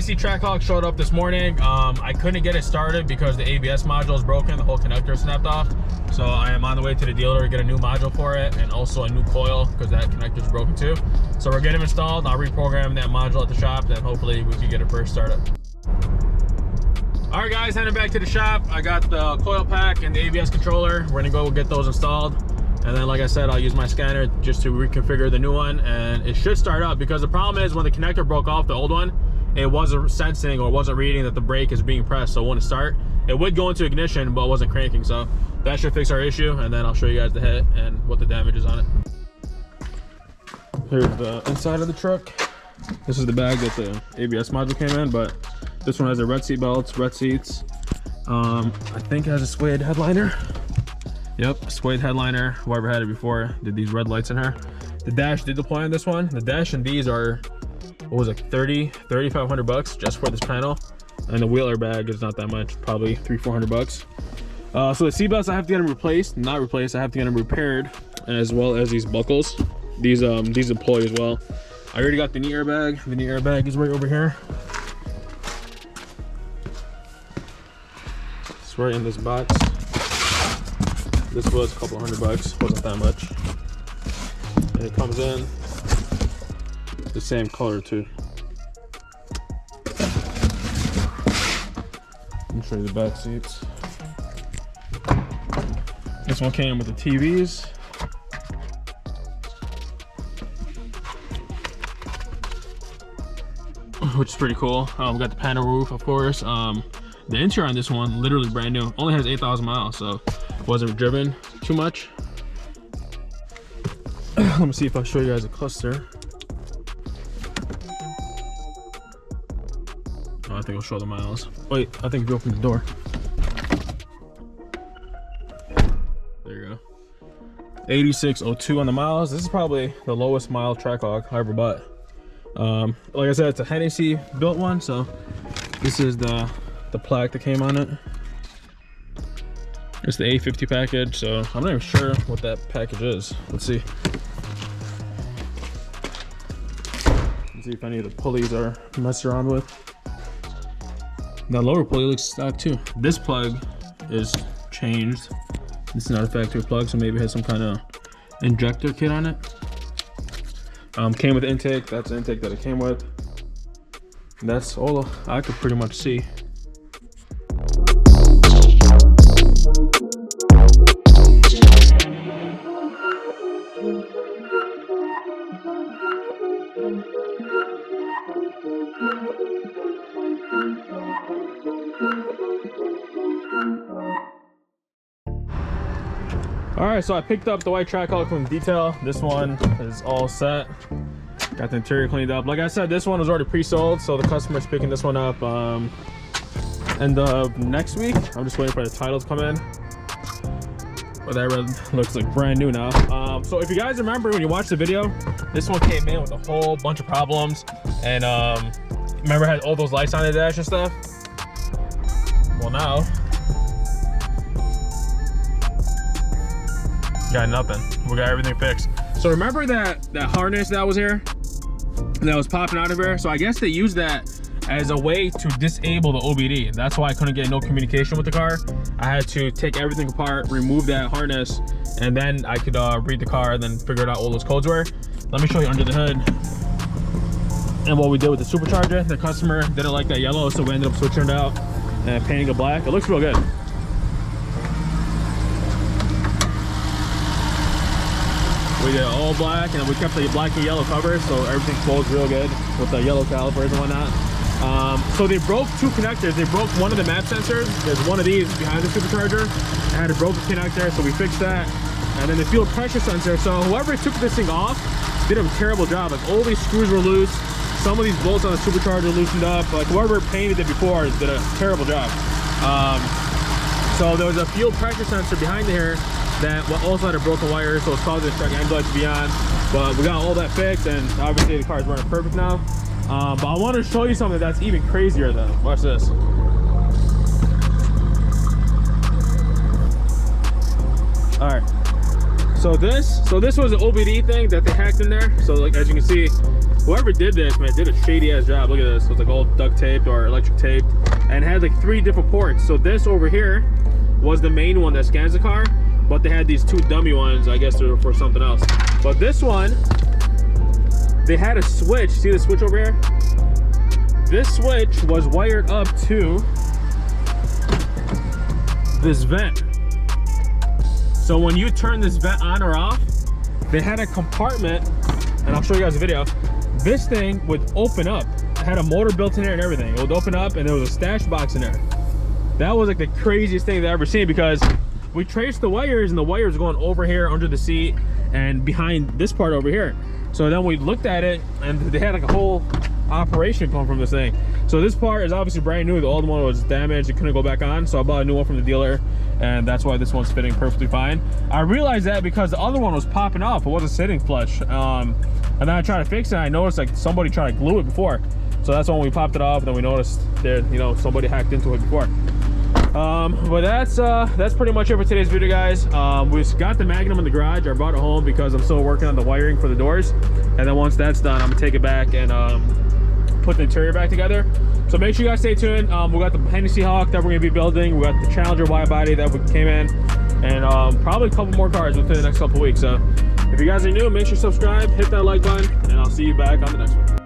Hennessey Trackhawk showed up this morning. I couldn't get it started because the ABS module is broken. The whole connector snapped off. So I am on the way to the dealer to get a new module for it and also a new coil because that connector is broken too. So we're getting them installed. I'll reprogram that module at the shop, then hopefully we can get it first startup. All right, guys, heading back to the shop. I got the coil pack and the ABS controller. We're gonna go get those installed. And then, like I said, I'll use my scanner just to reconfigure the new one, and it should start up because the problem is when the connector broke off the old one, it wasn't sensing or wasn't reading that the brake is being pressed, so it wouldn't start. It would go into ignition, but it wasn't cranking, so that should fix our issue, and then I'll show you guys the hit and what the damage is on it. Here's the inside of the truck. This is the bag that the ABS module came in, but this one has a red seat belts, red seats. I think it has a suede headliner. Yep, suede headliner. Whoever had it before did these red lights in her. The dash did deploy on this one. The dash and these are, what was it, 3,500 bucks just for this panel. And the wheel airbag is not that much, probably 300-400 bucks. So the seat belts, I have to get them replaced. Not replaced, I have to get them repaired, as well as these buckles. These deploy as well. I already got the knee airbag. The knee airbag is right over here. It's right in this box. This was a couple $100 bucks, wasn't that much. And it comes in the same color too. Let me show you the back seats. This one came with the TVs. Which is pretty cool. We got the panel roof, of course. The interior on this one, literally brand new. Only has 8,000 miles, so wasn't driven too much. Let me see if I show you guys a cluster. Oh, I think I'll show the miles. Wait, I think if you open the door. There you go. 8602 on the miles. This is probably the lowest mile Trackhawk I ever bought. Like I said, it's a Hennessey built one, so this is the plaque that came on it. It's the A50 package, so I'm not even sure what that package is. Let's see. Let's see if any of the pulleys are messed around with. That lower pulley looks stock too. This plug is changed. This is not a factory plug, so maybe it has some kind of injector kit on it. Came with intake. That's the intake that it came with. And that's all I could pretty much see. Alright, so I picked up the white Trackhawk from Detail. This one is all set. Got the interior cleaned up. Like I said, this one was already pre-sold, so the customer's picking this one up end of next week. I'm just waiting for the title to come in. But that red looks like brand new now. So if you guys remember when you watched the video, this one came in with a whole bunch of problems. And remember it had all those lights on the dash and stuff? Well, now got nothing. We got everything fixed. So remember that harness that was here that was popping out of here? So I guess they used that as a way to disable the OBD. That's why I couldn't get no communication with the car. I had to take everything apart, remove that harness, and then I could read the car and then figure out all those codes were. Let me show you under the hood and what we did with the supercharger. The customer didn't like that yellow, so we ended up switching it out and painting it black. It looks real good. We did all black, and we kept the black and yellow covers, so everything flows real good with the yellow calipers and whatnot. So they broke two connectors. They broke one of the map sensors. There's one of these behind the supercharger. It had a broken connector, so we fixed that. And then the fuel pressure sensor. So whoever took this thing off did a terrible job. Like, all these screws were loose. Some of these bolts on the supercharger loosened up. Like, whoever painted it before did a terrible job. So there was a fuel pressure sensor behind here that also had a broken wire, so it's causing the truck end light to be on. But we got all that fixed, and obviously the car is running perfect now. But I want to show you something that's even crazier though. Watch this. All right. So this was an OBD thing that they hacked in there. So like, as you can see, whoever did this, man, did a shady ass job. Look at this. It was like all duct taped or electric taped, and it had like 3 different ports. So this over here was the main one that scans the car, but they had these 2 dummy ones. I guess they're for something else. But this one, they had a switch. See the switch over here? This switch was wired up to this vent. So when you turn this vent on or off, they had a compartment, and I'll show you guys a video. This thing would open up. It had a motor built in there and everything. It would open up, and there was a stash box in there. That was like the craziest thing I've ever seen, because we traced the wires, and the wires going over here under the seat and behind this part over here. So then we looked at it, and they had like a whole operation come from this thing. So this part is obviously brand new. The old one was damaged. It couldn't go back on, so I bought a new one from the dealer, and that's why this one's fitting perfectly fine. I realized that because the other one was popping off. It wasn't sitting flush. And then I tried to fix it, and I noticed like somebody tried to glue it before. So that's when we popped it off, and then we noticed that, you know, somebody hacked into it before. But that's pretty much it for today's video, guys. We got the Magnum in the garage. I brought it home because I'm still working on the wiring for the doors, and then once that's done, I'm gonna take it back and put the interior back together. So make sure you guys stay tuned. We got the Hennessey Hawk that we're gonna be building. We got the Challenger wide body that came in, and probably a couple more cars within the next couple weeks. So if you guys are new, make sure you subscribe, hit that like button, and I'll see you back on the next one.